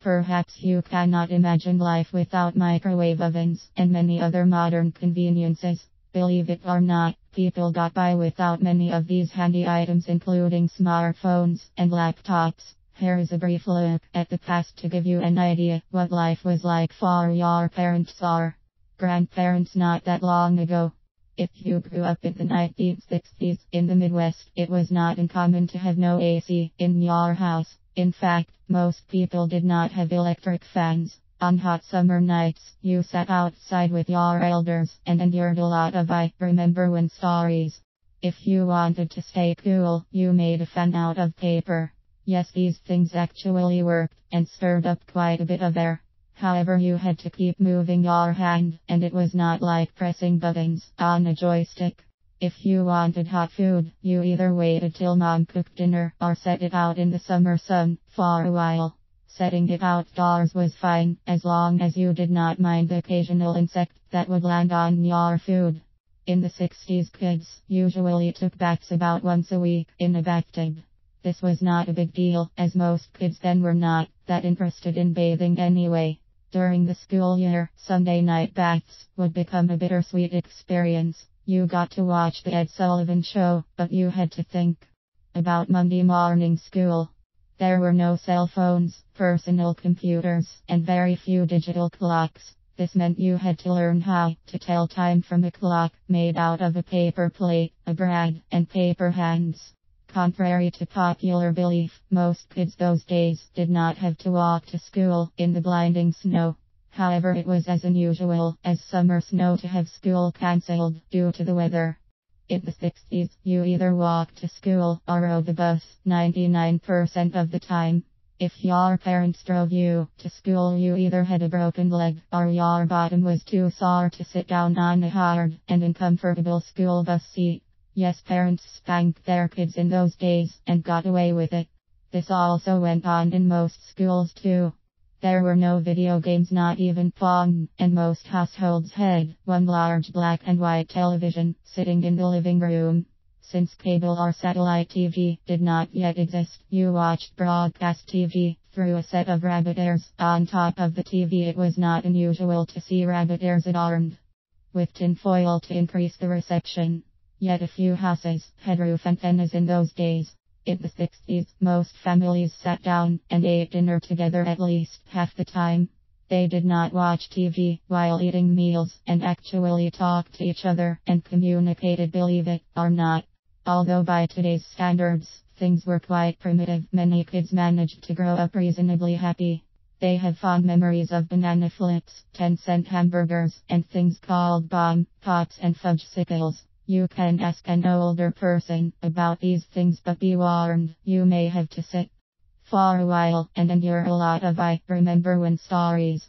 Perhaps you cannot imagine life without microwave ovens and many other modern conveniences. Believe it or not, people got by without many of these handy items, including smartphones and laptops. Here is a brief look at the past to give you an idea what life was like for your parents or grandparents not that long ago. If you grew up in the 1960s in the Midwest, it was not uncommon to have no AC in your house. In fact, most people did not have electric fans. On hot summer nights, you sat outside with your elders and endured a lot of I remember when stories. If you wanted to stay cool, you made a fan out of paper. Yes, these things actually worked and stirred up quite a bit of air. However, you had to keep moving your hand, and it was not like pressing buttons on a joystick. If you wanted hot food, you either waited till mom cooked dinner or set it out in the summer sun for a while. Setting it outdoors was fine, as long as you did not mind the occasional insect that would land on your food. In the 60s, kids usually took baths about once a week in a bathtub. This was not a big deal, as most kids then were not that interested in bathing anyway. During the school year, Sunday night baths would become a bittersweet experience. You got to watch the Ed Sullivan Show, but you had to think about Monday morning school. There were no cell phones, personal computers, and very few digital clocks. This meant you had to learn how to tell time from a clock made out of a paper plate, a brad, and paper hands. Contrary to popular belief, most kids those days did not have to walk to school in the blinding snow. However, it was as unusual as summer snow to have school cancelled due to the weather. In the 60s, you either walked to school or rode the bus 99% of the time. If your parents drove you to school, you either had a broken leg or your bottom was too sore to sit down on a hard and uncomfortable school bus seat. Yes, parents spanked their kids in those days and got away with it. This also went on in most schools too. There were no video games, not even Pong, and most households had one large black and white television sitting in the living room. Since cable or satellite TV did not yet exist, you watched broadcast TV through a set of rabbit ears. On top of the TV, it was not unusual to see rabbit ears adorned with tinfoil to increase the reception. Yet a few houses had roof antennas in those days. In the 60s, most families sat down and ate dinner together at least half the time. They did not watch TV while eating meals and actually talked to each other and communicated, believe it or not. Although by today's standards, things were quite primitive, many kids managed to grow up reasonably happy. They have fond memories of banana flips, 10-cent hamburgers, and things called bomb pots and fudgesicles. You can ask an older person about these things, but be warned, you may have to sit for a while and endure a lot of I remember when stories.